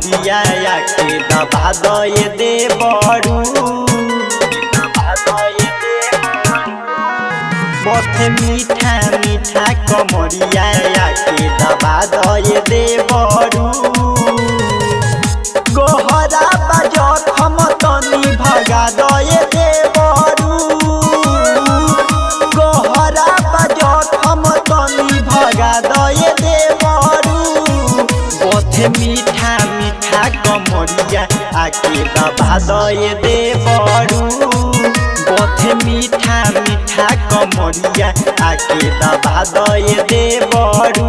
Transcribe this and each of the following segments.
कमरिया के दबा दे दे बड़ू बहुत मीठा मीठा कमरिया के दबा दे दे बड़ू गोहरा बजत हम तनी भगा दे दे बड़ू गोहरा बजत हम तनी भगा दे दे बड़ू बहुत मीठा मीठा कमरिया आके दबा दे दे बड़ू बहुत मीठा मीठा कमरिया आके दबा दे दे बड़ू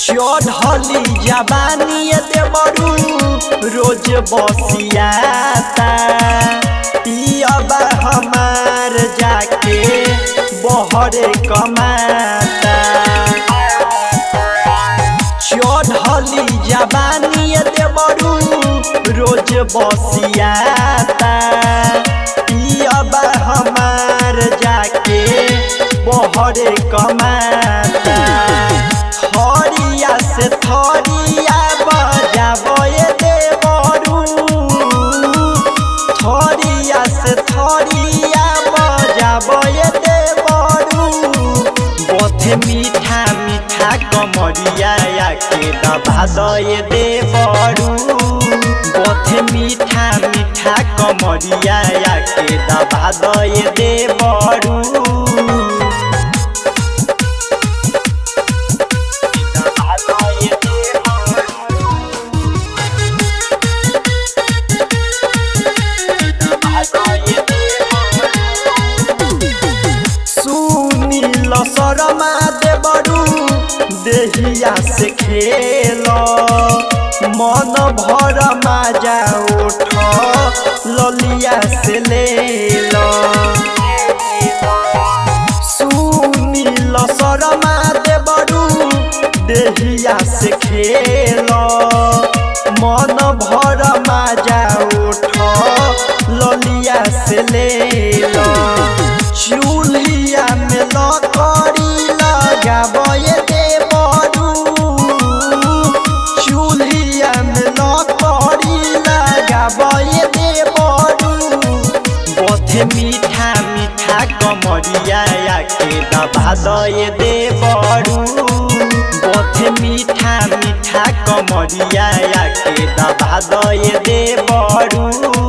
चढ़ली जवानी देवरू रोज बसियाता पियबा हमार जाके बहरे कमाता चढ़ली जवानी देवरू रोज बसियाता पियबा हमार जाके बहरे कमाता थरिया से थरिया बजाबे दे बड़ू थरिया से थरिया बजाबे दे बड़ू बहुत मीठा मीठा कमरिया के दबा दे दे बड़ू बहुत मीठा मीठा कमरिया के दबा दे दे बड़ू शरमा दे बड़ू देहिया से खेल मन भर मजा उठ ललिया से ले सुनील शरमा दे बड़ू देहिया से खेल मन भर मजा उठ ललिया से ले चूल्हिया में लकड़ी लगाबे दे बड़ू चूल्हिया में लकड़ी लगाबे दे बड़ू बहुत मीठा मीठा कमरिया के दबा दे दे बड़ू बहुत मीठा मीठा कमरिया के दबा दे दे बड़ू।